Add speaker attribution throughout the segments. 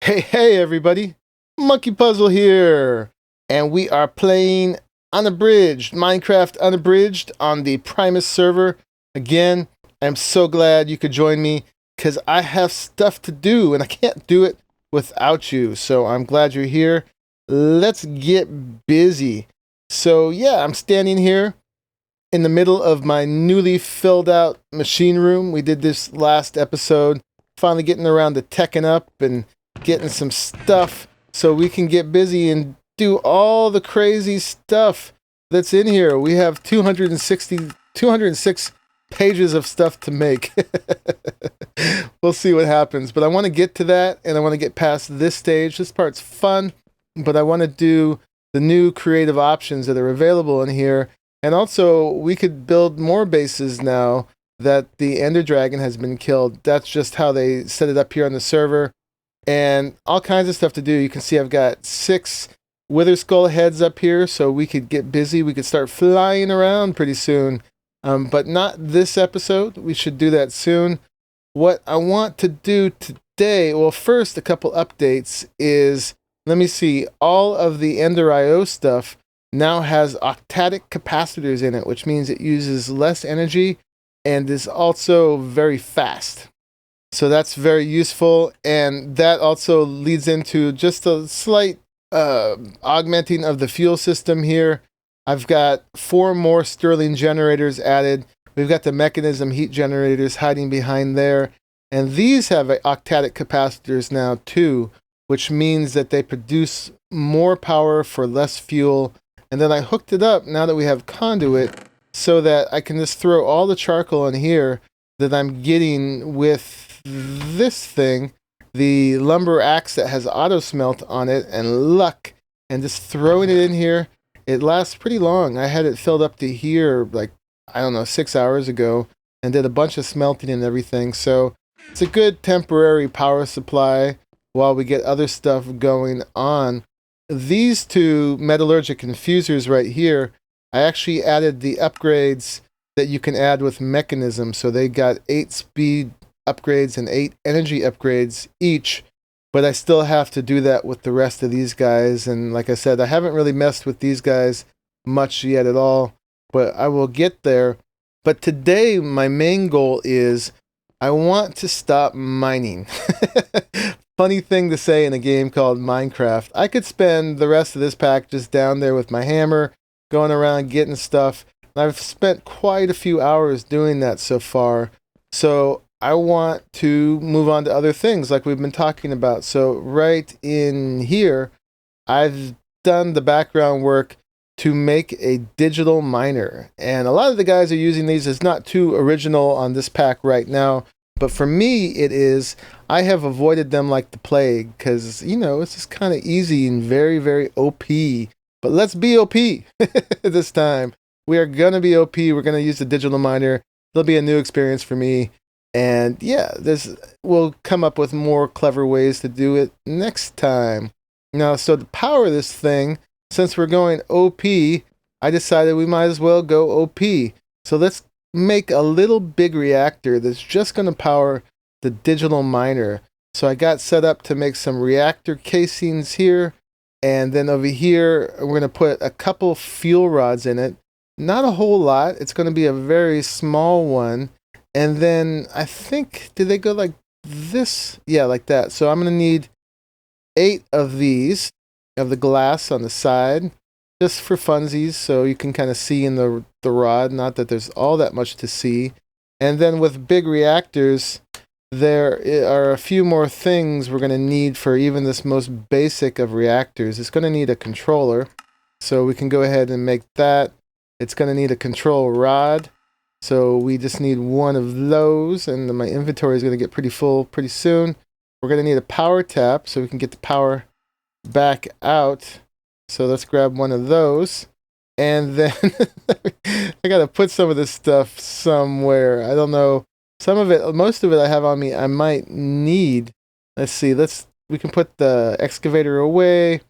Speaker 1: Hey everybody, Monkeypuzzle here, and we are playing Unabridged, Minecraft Unabridged on the Primus server. Again, I'm so glad you could join me, because I have stuff to do, and I can't do it without you, so I'm glad you're here. Let's get busy. So yeah, I'm standing here in the middle of my newly filled out machine room. We did this last episode, finally getting around to teching up and getting some stuff so we can get busy and do all the crazy stuff that's in here. We have 206 pages of stuff to make. We'll see what happens, but I want to get to that, and I want to get past this stage. This part's fun, but I want to do the new creative options that are available in here. And also, we could build more bases now that the Ender Dragon has been killed. That's just how they set it up here on the server. And all kinds of stuff to do. You can see I've got 6 Wither Skull heads up here, so we could get busy. We could start flying around pretty soon. But not this episode. We should do that soon. What I want to do today, well, first, a couple updates is, let me see, all of the Ender IO stuff now has octadic capacitors in it, which means it uses less energy and is also very fast. So that's very useful, and that also leads into just a slight augmenting of the fuel system here. I've got 4 more Stirling generators added. We've got the mechanism heat generators hiding behind there, and these have octadic capacitors now too, which means that they produce more power for less fuel. And then I hooked it up, now that we have conduit, so that I can just throw all the charcoal in here that I'm getting with this thing, the lumber axe that has auto smelt on it, and luck, and just throwing it in here. It lasts pretty long. I had it filled up to here, like, I don't know, 6 hours ago, and did a bunch of smelting and everything. So it's a good temporary power supply while we get other stuff going on. These 2 metallurgic infusers right here, I actually added the upgrades that you can add with mechanism. So they got 8 speed upgrades and 8 energy upgrades each, but I still have to do that with the rest of these guys. And like I said, I haven't really messed with these guys much yet at all, but I will get there. But today my main goal is I want to stop mining. Funny thing to say in a game called Minecraft. I could spend the rest of this pack just down there with my hammer, going around getting stuff. I've spent quite a few hours doing that so far. So I want to move on to other things like we've been talking about. So right in here, I've done the background work to make a digital miner. And a lot of the guys are using these. It's not too original on this pack right now. But for me, it is. I have avoided them like the plague because, you know, it's just kind of easy and very, very OP. But let's be OP this time. We are going to be OP. We're going to use the digital miner. It'll be a new experience for me. And yeah, we'll come up with more clever ways to do it next time. Now, so to power this thing, since we're going OP, I decided we might as well go OP. So let's make a little big reactor that's just going to power the digital miner. So I got set up to make some reactor casings here. And then over here, we're going to put a couple fuel rods in it. Not a whole lot. It's going to be a very small one. And then I think, did they go like this? Yeah, like that. So I'm going to need 8 of these, of the glass on the side, just for funsies, so you can kind of see in the rod. Not that there's all that much to see. And then with big reactors, there are a few more things we're going to need for even this most basic of reactors. It's going to need a controller, so we can go ahead and make that. It's going to need a control rod. So we just need 1 of those, and my inventory is going to get pretty full pretty soon. We're going to need a power tap so we can get the power back out. So let's grab 1 of those. And then I got to put some of this stuff somewhere. I don't know. Some of it, most of it I have on me, I might need. Let's see. We can put the excavator away. I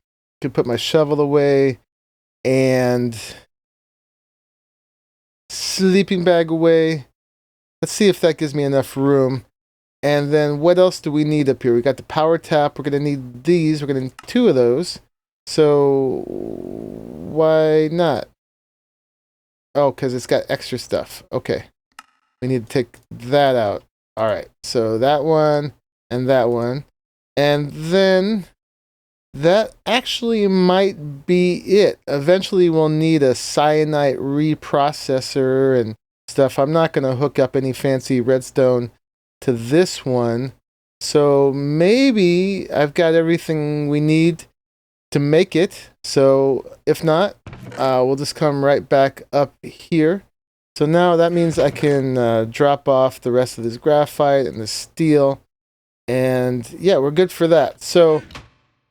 Speaker 1: can put my shovel away. And sleeping bag away. Let's see if that gives me enough room. And then what else do we need up here? We got the power tap. We're going to need these. We're going to need 2 of those. So why not? Oh, because it's got extra stuff. Okay. We need to take that out. All right. So that one and that one. And then that actually might be it. Eventually we'll need a cyanide reprocessor and stuff. I'm not going to hook up any fancy redstone to this one. So maybe I've got everything we need to make it. So if not, we'll just come right back up here. So now that means I can drop off the rest of this graphite and the steel. And yeah, we're good for that. So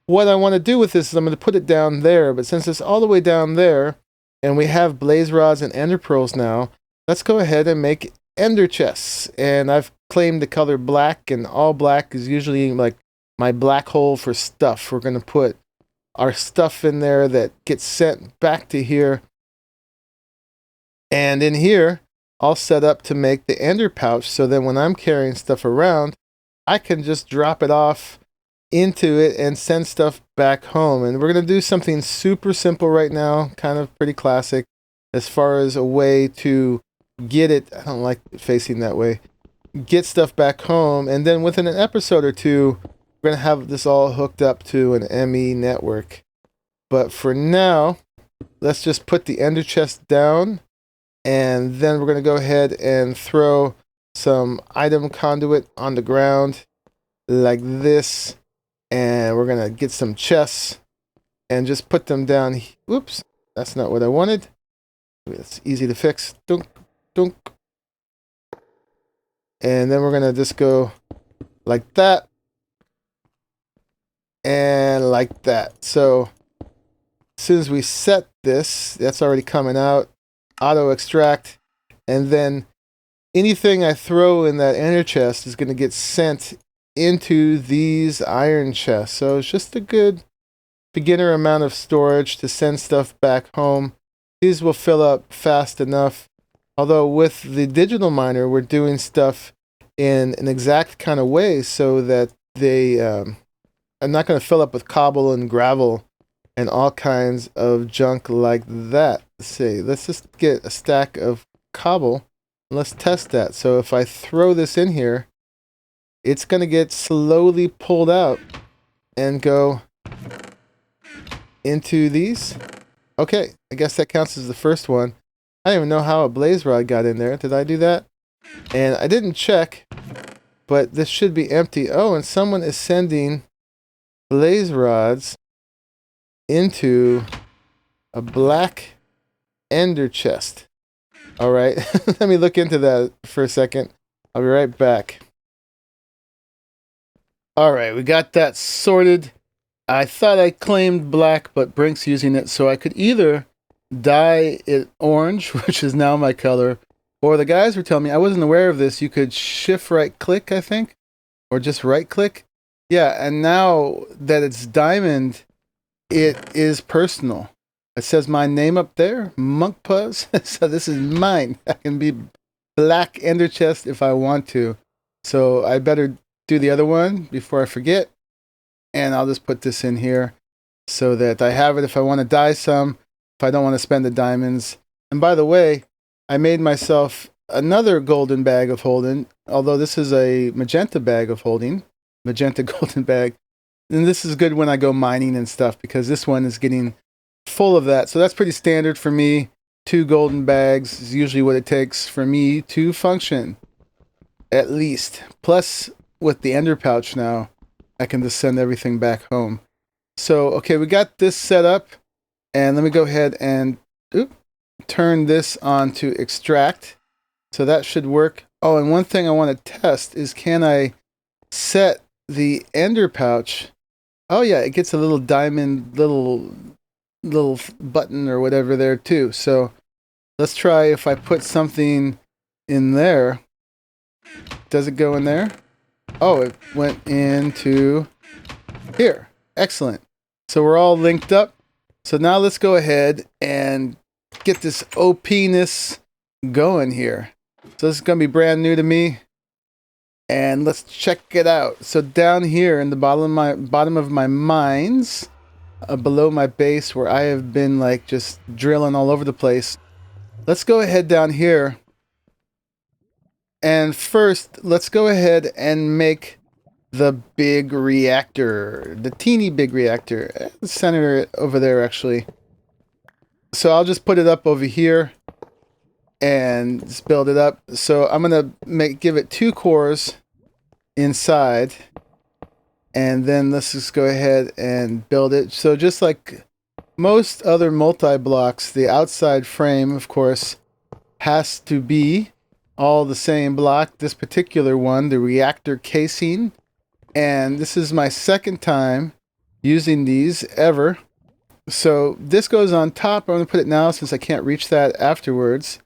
Speaker 1: what I want to do with this is I'm going to put it down there. But since it's all the way down there and we have blaze rods and ender pearls now, let's go ahead and make ender chests. And I've claimed the color black, and all black is usually like my black hole for stuff. We're going to put our stuff in there that gets sent back to here. And in here, I'll set up to make the ender pouch, so then when I'm carrying stuff around, I can just drop it off into it and send stuff back home. And we're going to do something super simple right now, kind of pretty classic, as far as a way to get it. I don't like facing that way. Get stuff back home, and then within an episode or two, we're going to have this all hooked up to an ME network. But for now, let's just put the ender chest down, and then we're going to go ahead and throw some item conduit on the ground like this, and we're going to get some chests and just put them down. Whoops, that's not what I wanted. It's easy to fix. Dunk, dunk. And then we're going to just go like that and like that. So as soon as we set this, that's already coming out. Auto extract, and then anything I throw in that ender chest is going to get sent into these iron chests. So it's just a good beginner amount of storage to send stuff back home. These will fill up fast enough. Although with the digital miner, we're doing stuff in an exact kind of way so that they are not going to fill up with cobble and gravel and all kinds of junk like that. Let's see. Let's just get a stack of cobble and let's test that. So if I throw this in here, it's going to get slowly pulled out and go into these. Okay, I guess that counts as the first one. I don't even know how a blaze rod got in there. Did I do that? And I didn't check, but this should be empty. Oh, and someone is sending blaze rods into a black ender chest. All right, let me look into that for a second. I'll be right back. All right, we got that sorted. I thought I claimed black, but Brink's using it, so I could either dye it orange, which is now my color, or the guys were telling me, I wasn't aware of this, you could shift right click, I think, or just right click. Yeah, and now that it's diamond, it is personal. It says my name up there, Monkeypuzzle. So this is mine. I can be black ender chest if I want to. So I better do the other one before I forget. And I'll just put this in here so that I have it if I want to dye some, if I don't want to spend the diamonds. And by the way, I made myself another golden bag of holding, although this is a magenta bag of holding, magenta golden bag. And this is good when I go mining and stuff because this one is getting full of that. So that's pretty standard for me. 2 golden bags is usually what it takes for me to function, at least. Plus, with the ender pouch now, I can just send everything back home. So, okay, we got this set up. And let me go ahead and turn this on to extract. So that should work. Oh, and one thing I want to test is, can I set the ender pouch? Oh yeah, it gets a little diamond, little button or whatever there too. So let's try if I put something in there. Does it go in there? Oh, it went into here. Excellent. So we're all linked up. So now let's go ahead and get this OP-ness going here. So this is going to be brand new to me. And let's check it out. So down here in the bottom of my mines, below my base where I have been like just drilling all over the place. Let's go ahead down here. And first, let's go ahead and make the big reactor. The teeny big reactor. Center it over there actually. So I'll just put it up over here. And just build it up. So I'm gonna give it 2 cores inside, and then let's just go ahead and build it. So just like most other multi-blocks, the outside frame, of course, has to be all the same block. This particular one, the reactor casing, and this is my second time using these ever. So this goes on top. I'm gonna put it now since I can't reach that afterwards.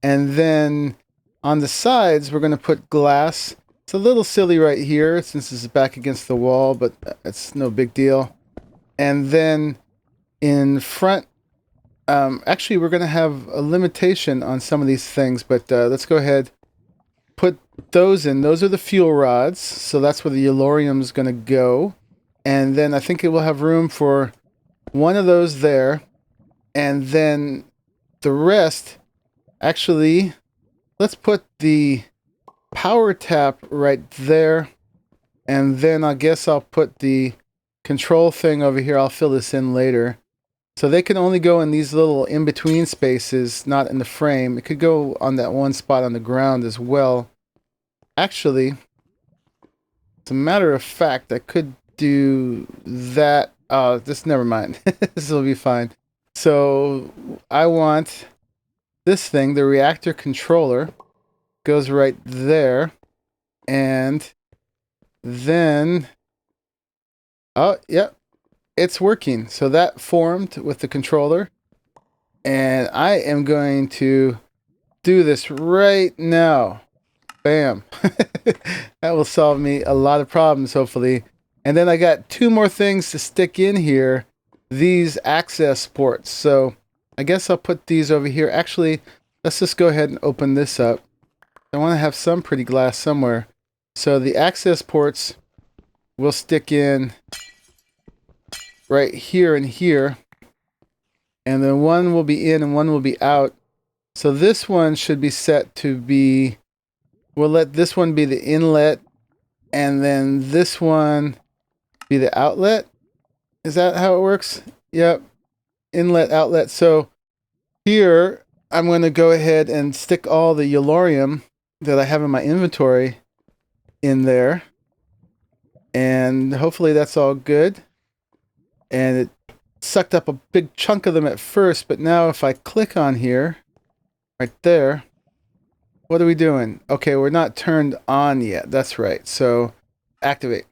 Speaker 1: And then on the sides, we're going to put glass. It's a little silly right here since this is back against the wall, but it's no big deal. And then in front, actually, we're going to have a limitation on some of these things, but let's go ahead, put those in. Those are the fuel rods, so that's where the Yellorium is going to go. And then I think it will have room for one of those there. And then the rest... Actually, let's put the power tap right there, and then I guess I'll put the control thing over here. I'll fill this in later. So they can only go in these little in-between spaces, not in the frame. It could go on that one spot on the ground as well. Actually, as a matter of fact, I could do that. Oh, just never mind. This will be fine. So I want... this thing, the reactor controller, goes right there. And then... oh, yep. It's working. So that formed with the controller. And I am going to do this right now. Bam. That will solve me a lot of problems, hopefully. And then I got 2 more things to stick in here. These access ports. So... I guess I'll put these over here. Actually, let's just go ahead and open this up. I want to have some pretty glass somewhere. So the access ports will stick in right here and here. And then one will be in and one will be out. So this one should be set to be... we'll let this one be the inlet. And then this one be the outlet. Is that how it works? Yep. Inlet, outlet. So here I'm going to go ahead and stick all the Yellorium that I have in my inventory in there, and hopefully that's all good. And it sucked up a big chunk of them at first, but now if I click on here right there, what are we doing? Okay, we're not turned on yet. That's right. So activate.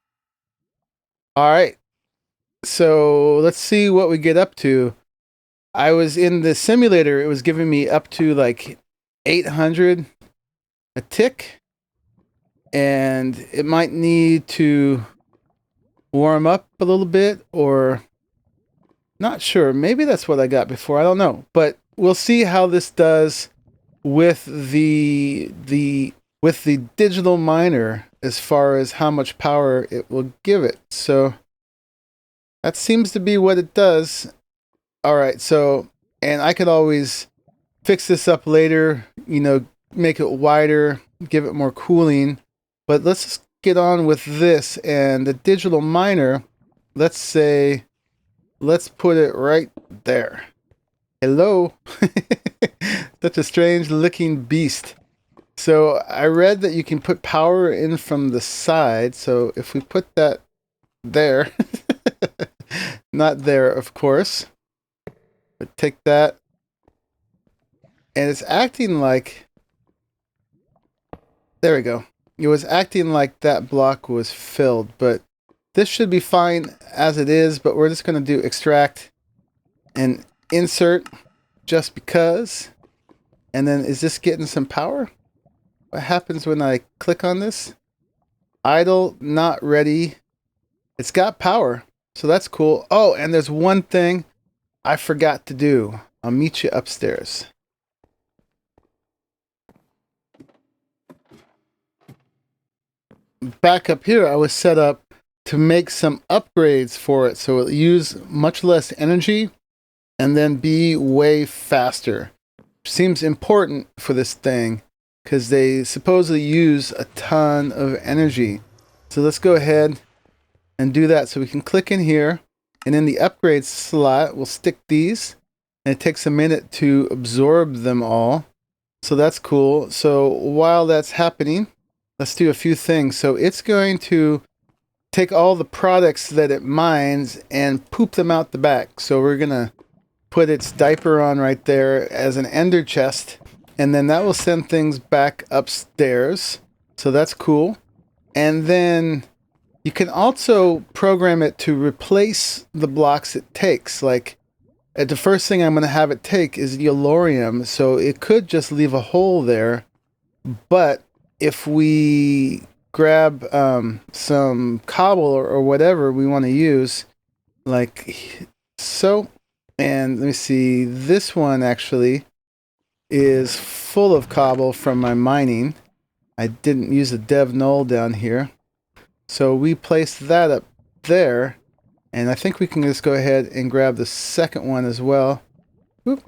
Speaker 1: All right, so let's see what we get up to. I was in the simulator, it was giving me up to like 800 a tick. And it might need to warm up a little bit, or not sure. Maybe that's what I got before. I don't know. But we'll see how this does with the digital miner as far as how much power it will give it. So that seems to be what it does. All right, so, and I could always fix this up later, you know, make it wider, give it more cooling. But let's just get on with this. And the digital miner, let's say, let's put it right there. Hello. Such a strange looking beast. So I read that you can put power in from the side. So if we put that there, not there, of course. But take that, and it's acting like, there we go. It was acting like that block was filled, but this should be fine as it is, but we're just going to do extract and insert just because. And then is this getting some power? What happens when I click on this? Idle, not ready. It's got power, so that's cool. Oh, and there's one thing I forgot to do. I'll meet you upstairs. back up here, I was set up to make some upgrades for it so it'll use much less energy and then be way faster. Seems important for this thing because they supposedly use a ton of energy. So let's go ahead and do that. So we can click in here, and in the upgrade slot, we'll stick these, and it takes a minute to absorb them all. So that's cool. So while that's happening, let's do a few things. So it's going to take all the products that it mines and poop them out the back. So we're going to put its diaper on right there as an ender chest, and then that will send things back upstairs. So that's cool. And then you can also program it to replace the blocks it takes. Like, the first thing I'm going to have it take is yellorium, so it could just leave a hole there. But if we grab some cobble or whatever we want to use, like so, and let me see, this one actually is full of cobble from my mining. I didn't use a dev null down here. So we place that up there, and I think we can just go ahead and grab the second one as well. Whoop.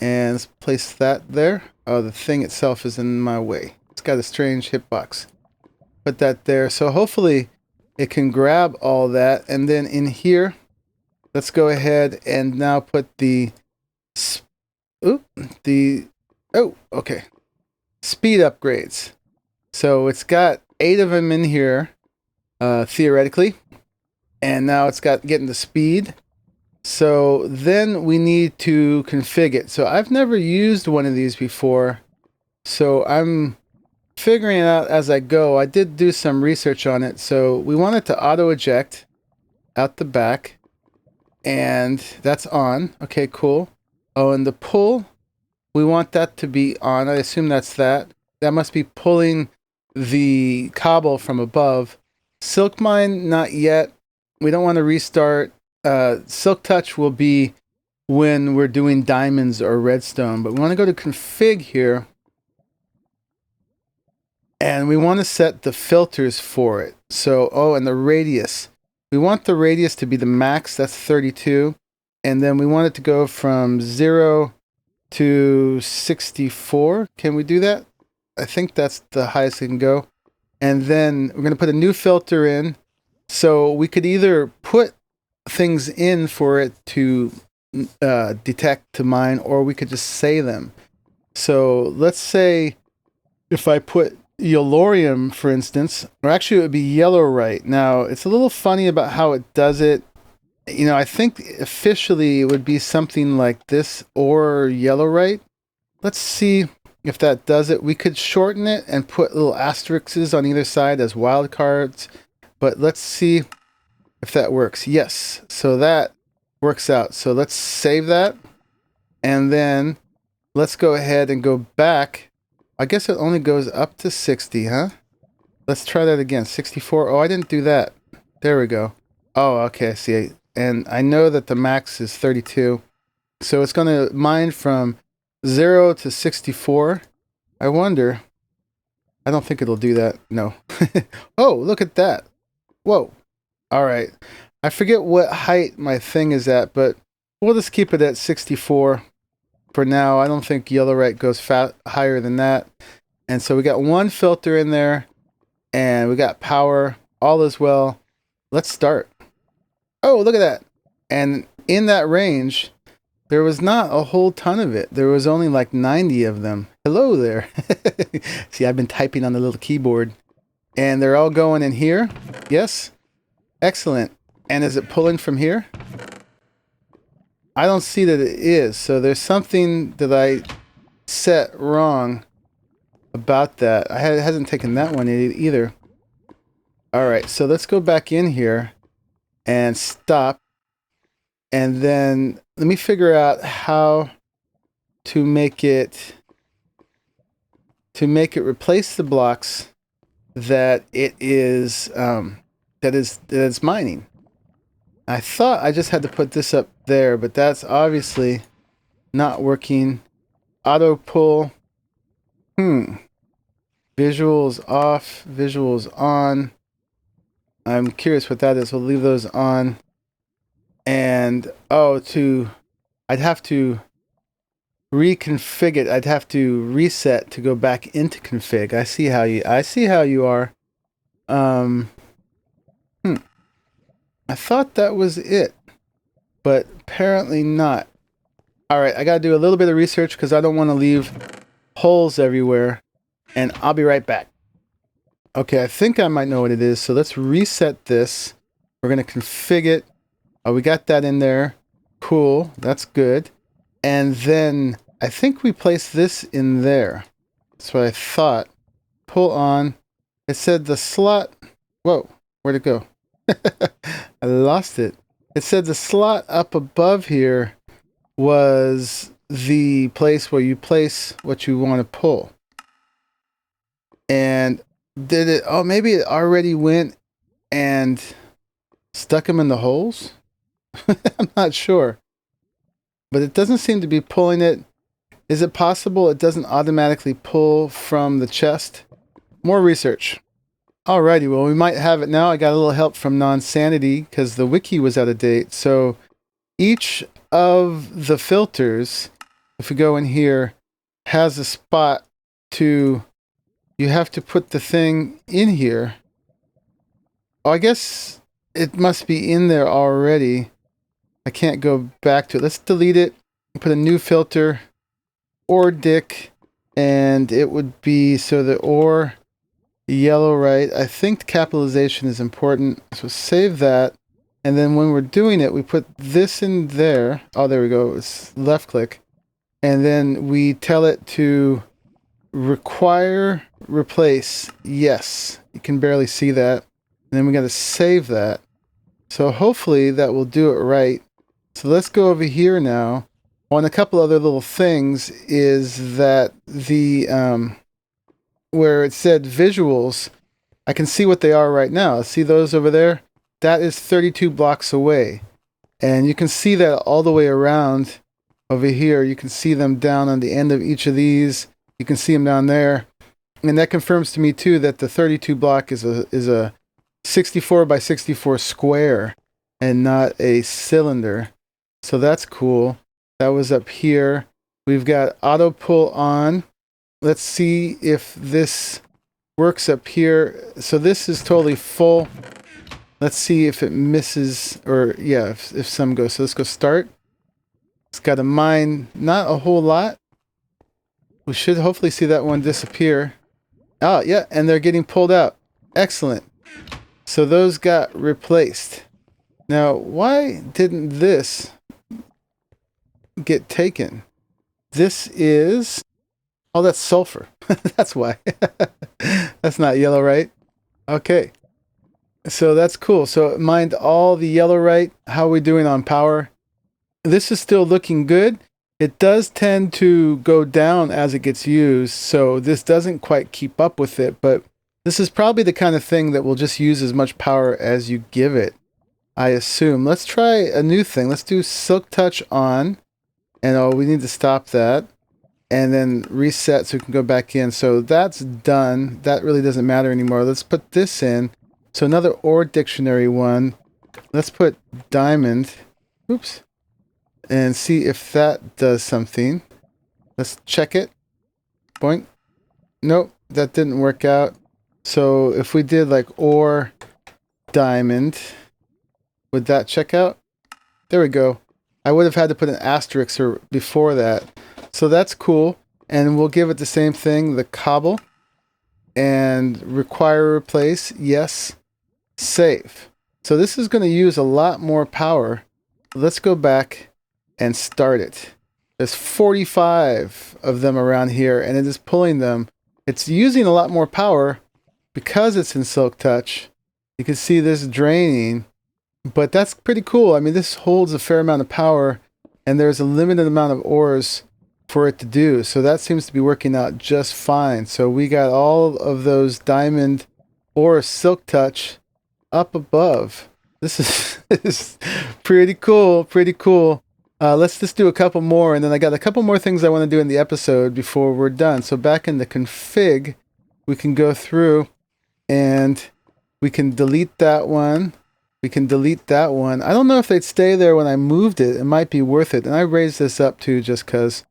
Speaker 1: And let's place that there. Oh, the thing itself is in my way. It's got a strange hitbox. Put that there. So hopefully it can grab all that. And then in here, let's go ahead and now put the okay, speed upgrades. So it's got 8 of them in here, theoretically, and now it's got getting the speed. So then we need to config it. So I've never used one of these before, so I'm figuring it out as I go. I did do some research on it. So we want it to auto eject out the back, and that's on. Okay, cool. Oh, and the pull, we want that to be on. I assume that's that. That must be pulling the cobble from above. Silk mine, not yet. We don't want to restart. Silk touch will be when we're doing diamonds or redstone, but we want to go to config here, and we want to set the filters for it. So, oh, and the radius. We want the radius to be the max, that's 32, and then we want it to go from 0 to 64. Can we do that? I think that's the highest it can go. And then we're going to put a new filter in. So we could either put things in for it to detect, to mine, or we could just say them. So let's say if I put yellorium, for instance, or actually it would be yellowite. Now, it's a little funny about how it does it. You know, I think officially it would be something like this or yellowite. Let's see if that does it. We could shorten it and put little asterisks on either side as wildcards, but let's see if that works. Yes, so that works out. So let's save that, and then let's go ahead and go back. I guess it only goes up to 60, huh? Let's try that again. 64. Oh, I didn't do that. There we go. Oh, okay, I see. And I know that the max is 32. So it's going to mine from 0 to 64. I wonder. I don't think it'll do that. No. Oh, look at that. Whoa. All right. I forget what height my thing is at, but we'll just keep it at 64 for now. I don't think yellowite goes higher than that. And so we got one filter in there, and we got power. All is well. Let's start. Oh, look at that. And in that range, there was not a whole ton of it. There was only like 90 of them. Hello there. See, I've been typing on the little keyboard. And they're all going in here. Yes. Excellent. And is it pulling from here? I don't see that it is. So there's something that I set wrong about that. It hasn't taken that one either. All right. So let's go back in here and stop. And then let me figure out how to make it replace the blocks that it is that is mining. I thought I just had to put this up there, but that's obviously not working. Auto pull. Visuals off, visuals on. I'm curious what that is. We'll leave those on. And, oh, I'd have to reconfigure it. I'd have to reset to go back into config. I see how you are. I thought that was it, but apparently not. All right, I got to do a little bit of research because I don't want to leave holes everywhere, and I'll be right back. Okay, I think I might know what it is, so let's reset this. We're going to configure it. Oh, we got that in there. Cool, that's good. And then I think we place this in there. That's what I thought. Pull on. It said the slot. Whoa, where'd it go? I lost it. It said the slot up above here was the place where you place what you want to pull. And did it? Oh, maybe it already went and stuck them in the holes? I'm not sure. But it doesn't seem to be pulling it. Is it possible it doesn't automatically pull from the chest? More research. Alrighty, well, we might have it now. I got a little help from Non-Sanity because the wiki was out of date. So each of the filters, if we go in here, has a spot to... You have to put the thing in here. Oh, I guess it must be in there already. I can't go back to it. Let's delete it. Put a new filter. Or dick. And it would be, so the or... yellow right. I think the capitalization is important. So save that. And then when we're doing it, we put this in there. Oh, there we go. It's left click. And then we tell it to require replace. Yes. You can barely see that. And then we got to save that. So hopefully that will do it right. So let's go over here now. On a couple other little things is that the where it said visuals, I can see what they are right now. See those over there? That is 32 blocks away. And you can see that all the way around over here. You can see them down on the end of each of these. You can see them down there. And that confirms to me too that the 32 block is a 64 by 64 square and not a cylinder. So that's cool. That was up here. We've got auto pull on. Let's see if this works up here. So this is totally full. Let's see if it misses, or yeah, if some goes. So let's go start. It's got a mine, not a whole lot. We should hopefully see that one disappear. Oh, yeah, and they're getting pulled out. Excellent. So those got replaced. Now, why didn't this get taken? This is... Oh, that's sulfur. That's why. That's not yellow, right? Okay. So that's cool. So it mined all the yellow, right? How are we doing on power? This is still looking good. It does tend to go down as it gets used, so this doesn't quite keep up with it, but this is probably the kind of thing that will just use as much power as you give it, I assume. Let's try a new thing. Let's do Silk Touch on, and oh, we need to stop that. And then reset so we can go back in. So that's done. That really doesn't matter anymore. Let's put this in. So another OR dictionary one. Let's put diamond. Oops. And see if that does something. Let's check it. Boink. Nope, that didn't work out. So if we did like OR diamond, would that check out? There we go. I would have had to put an asterisk or before that. So that's cool, and we'll give it the same thing, the cobble, and require replace, yes, save. So this is going to use a lot more power. Let's go back and start it. There's 45 of them around here, and it is pulling them. It's using a lot more power because it's in Silk Touch. You can see this draining, but that's pretty cool. I mean, this holds a fair amount of power, and there's a limited amount of ores for it to do. So that seems to be working out just fine. So we got all of those diamond or Silk Touch up above. This is pretty cool, pretty cool. Let's just do a couple more, and then I got a couple more things I want to do in the episode before we're done. So back in the config, we can go through and we can delete that one. We can delete that one. I don't know if they'd stay there when I moved it. It might be worth it. And I raised this up too just because.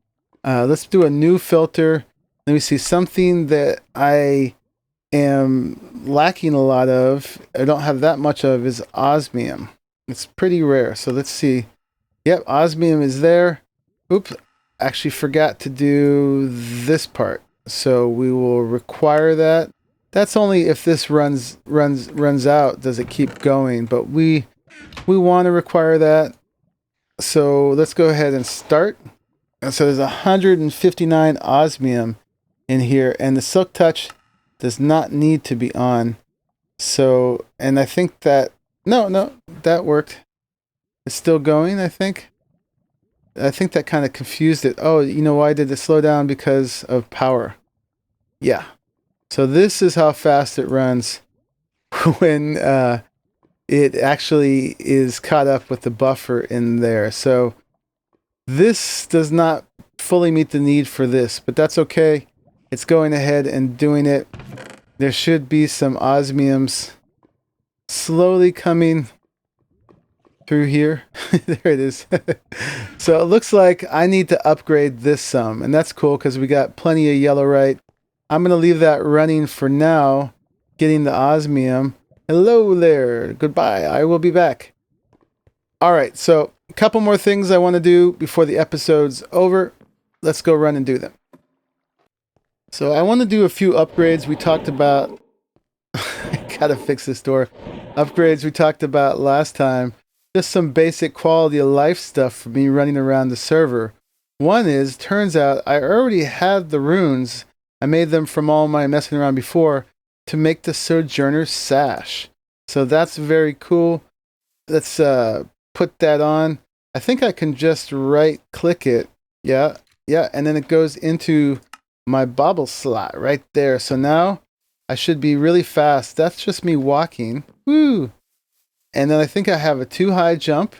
Speaker 1: Let's do a new filter. Let me see something that I am lacking a lot of. I don't have that much of is osmium. It's pretty rare. So let's see. Yep, osmium is there. Oops, actually forgot to do this part. So we will require that. That's only if this runs out, does it keep going, but we want to require that. So let's go ahead and start. And so there's 159 osmium in here, and the silk touch does not need to be on. So, and I think that no, that worked. It's still going, I think. I think that kind of confused it. Oh, you know why did it slow down? Because of power. Yeah. So this is how fast it runs when it actually is caught up with the buffer in there. So this does not fully meet the need for this, but that's okay. It's going ahead and doing it. There should be some osmiums slowly coming through here. There it is. So it looks like I need to upgrade this some, and that's cool because we got plenty of yellowite. I'm going to leave that running for now, getting the osmium. Hello there. Goodbye. I will be back. All right, so a couple more things I want to do before the episode's over. Let's go run and do them. So I want to do a few upgrades we talked about. I gotta fix this door. Upgrades we talked about last time. Just some basic quality of life stuff for me running around the server. One is, turns out I already had the runes. I made them from all my messing around before to make the Sojourner's Sash. So that's very cool. Let's put that on. I think I can just right click it. Yeah, and then it goes into my bobble slot right there. So now I should be really fast. That's just me walking. Woo! And then I think I have a 2-high jump,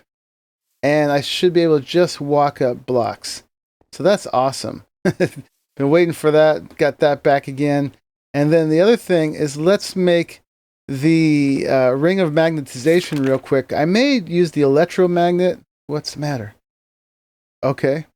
Speaker 1: and I should be able to just walk up blocks. So that's awesome. Been waiting for that. Got that back again. And then the other thing is, let's make the ring of magnetization real quick. I may use the electromagnet. What's the matter? Okay.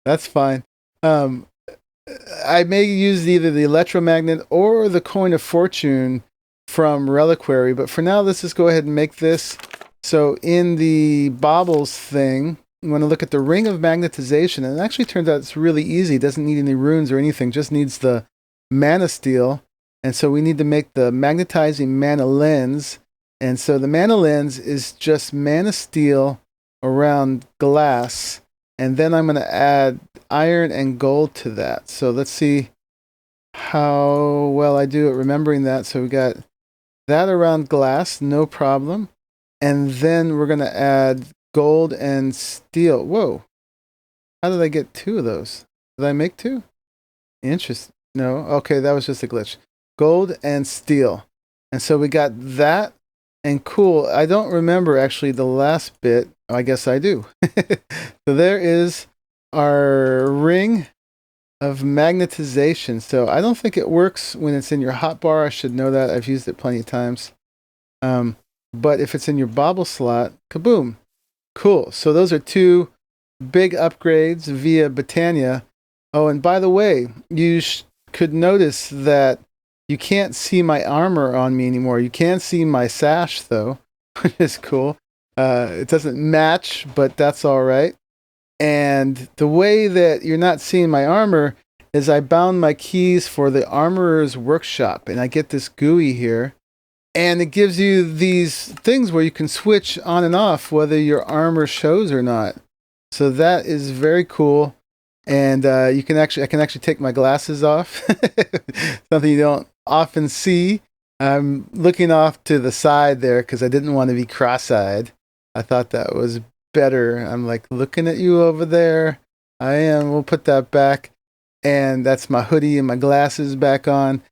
Speaker 1: That's fine. I may use either the electromagnet or the coin of fortune from Reliquary, but for now, let's just go ahead and make this. So in the baubles thing, you want to look at the ring of magnetization, and it actually turns out it's really easy. It doesn't need any runes or anything, just needs the mana steel. And so we need to make the magnetizing mana lens. And so the mana lens is just mana steel around glass. And then I'm going to add iron and gold to that. So let's see how well I do at remembering that. So we got that around glass, no problem. And then we're going to add gold and steel. Whoa. How did I get 2 of those? Did I make 2? Interesting. No. Okay, that was just a glitch. Gold and steel. And so we got that. And cool. I don't remember actually the last bit. I guess I do. So there is our ring of magnetization. So I don't think it works when it's in your hotbar. I should know that. I've used it plenty of times. But if it's in your bauble slot, kaboom. Cool. So those are 2 big upgrades via Botania. Oh, and by the way, you could notice that you can't see my armor on me anymore. You can see my sash, though, which is cool. It doesn't match, but that's all right. And the way that you're not seeing my armor is I bound my keys for the Armorer's Workshop, and I get this GUI here. And it gives you these things where you can switch on and off whether your armor shows or not. So that is very cool. And I can actually take my glasses off. Something you don't often see. I'm looking off to the side there because I didn't want to be cross-eyed. I thought that was better. I'm like looking at you over there. I am. We'll put that back. And that's my hoodie and my glasses back on.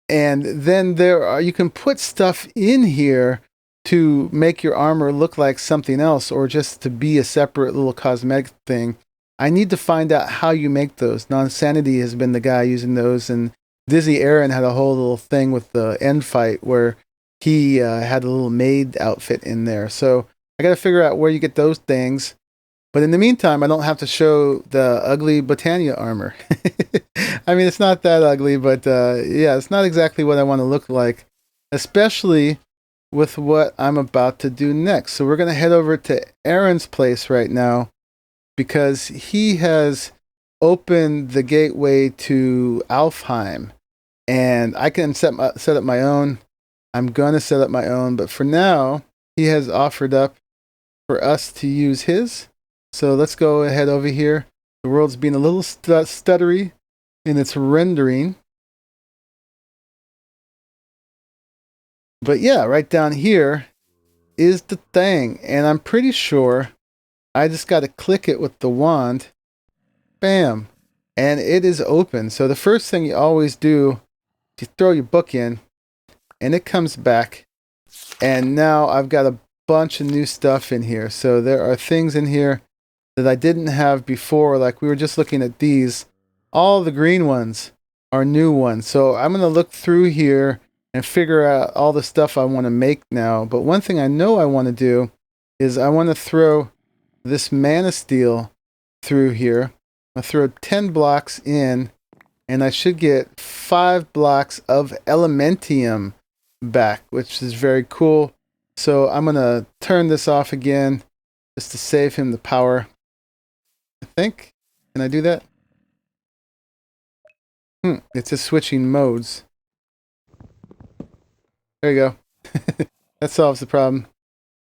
Speaker 1: And then you can put stuff in here to make your armor look like something else or just to be a separate little cosmetic thing. I need to find out how you make those. Non-Sanity has been the guy using those, and Dizzy Aaron had a whole little thing with the end fight where he had a little maid outfit in there. So I got to figure out where you get those things. But in the meantime, I don't have to show the ugly Botania armor. I mean, it's not that ugly, but yeah, it's not exactly what I want to look like, especially with what I'm about to do next. So we're going to head over to Aaron's place right now because he has opened the gateway to Alfheim. And I can set up my own. I'm going to set up my own, but for now, he has offered up for us to use his. So let's go ahead over here. The world's being a little stuttery in its rendering. But yeah, right down here is the thing. And I'm pretty sure I just got to click it with the wand. Bam. And it is open. So the first thing you always do, you throw your book in, and it comes back. And now I've got a bunch of new stuff in here. So there are things in here that I didn't have before. Like we were just looking at these. All the green ones are new ones. So I'm going to look through here and figure out all the stuff I want to make now. But one thing I know I want to do is I want to throw this mana steel through here. I'll throw 10 blocks in, and I should get 5 blocks of Elementium back, which is very cool. So I'm going to turn this off again just to save him the power. I think. Can I do that? It's just switching modes. There you go. That solves the problem.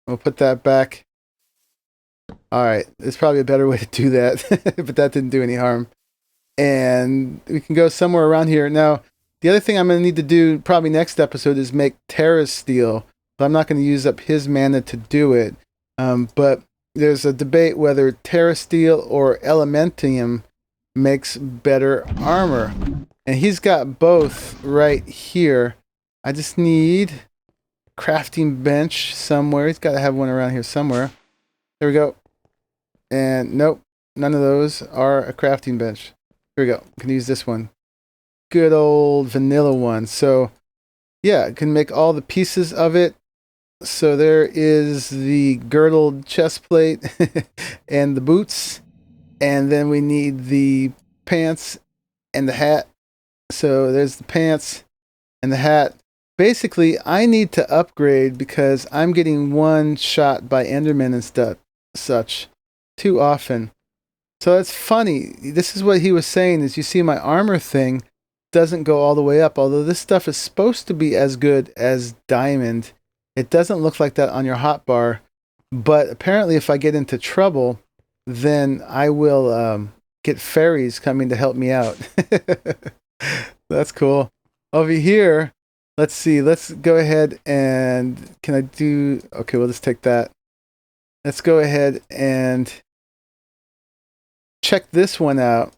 Speaker 1: We'll put that back. Alright, there's probably a better way to do that, but that didn't do any harm. And we can go somewhere around here. Now, the other thing I'm going to need to do probably next episode is make Terra Steel. But I'm not going to use up his mana to do it. But there's a debate whether Terra Steel or Elementium makes better armor. And he's got both right here. I just need a crafting bench somewhere. He's got to have one around here somewhere. There we go. And nope, none of those are a crafting bench. Here we go. I can use this one. Good old vanilla one. So yeah, I can make all the pieces of it. So there is the girdled chest plate and the boots. And then we need the pants and the hat. So there's the pants and the hat. Basically, I need to upgrade because I'm getting one shot by Enderman and such too often. So it's funny. This is what he was saying is you see my armor thing doesn't go all the way up. Although this stuff is supposed to be as good as diamond. It doesn't look like that on your hotbar. But apparently if I get into trouble, then I will get fairies coming to help me out. That's cool. Over here, let's see. Let's go ahead and can I do... Okay, we'll just take that. Let's go ahead and check this one out.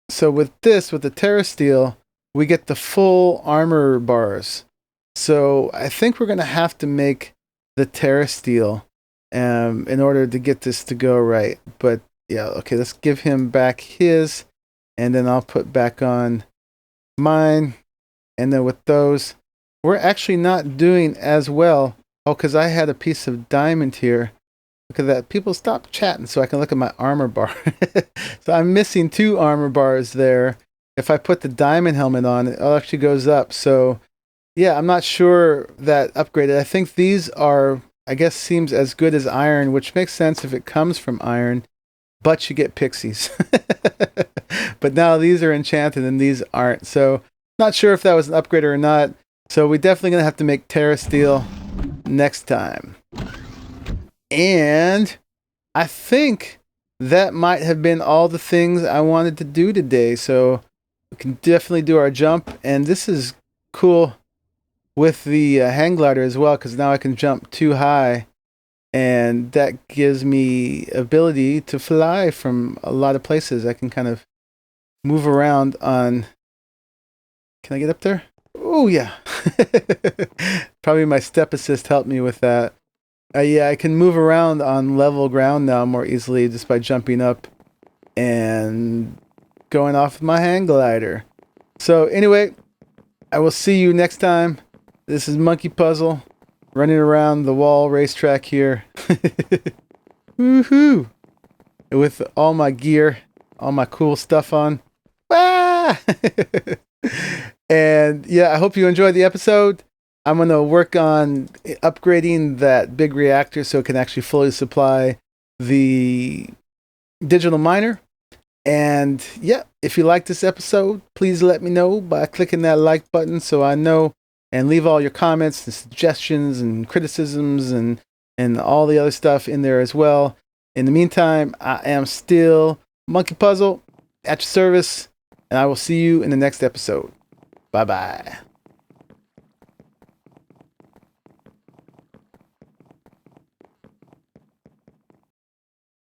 Speaker 1: So with this, with the Terra Steel, we get the full armor bars. So I think we're going to have to make the Terra Steel in order to get this to go right. But yeah, okay, let's give him back his, and then I'll put back on mine. And then with those, we're actually not doing as well. Oh, because I had a piece of diamond here. Look at that. People stop chatting so I can look at my armor bar. So I'm missing 2 armor bars there. If I put the diamond helmet on, it actually goes up. So yeah, I'm not sure that upgraded. I think these are, I guess, seems as good as iron, which makes sense if it comes from iron, but you get pixies. But now these are enchanted and these aren't. So not sure if that was an upgrade or not. So we're definitely going to have to make Terra Steel next time. And I think that might have been all the things I wanted to do today. So we can definitely do our jump. And this is cool with the hang glider as well, because now I can jump too high. And that gives me ability to fly from a lot of places. I can kind of move around on... Can I get up there? Oh, yeah. Probably my step assist helped me with that. Yeah, I can move around on level ground now more easily just by jumping up and going off with my hang glider. So anyway, I will see you next time. This is Monkeypuzzle running around the wall racetrack here. Woohoo! With all my gear, all my cool stuff on. Ah! And yeah, I hope you enjoyed the episode. I'm going to work on upgrading that big reactor so it can actually fully supply the digital miner. And yeah, if you like this episode, please let me know by clicking that like button so I know, and leave all your comments and suggestions and criticisms and all the other stuff in there as well. In the meantime, I am still Monkeypuzzle at your service, and I will see you in the next episode. Bye-bye.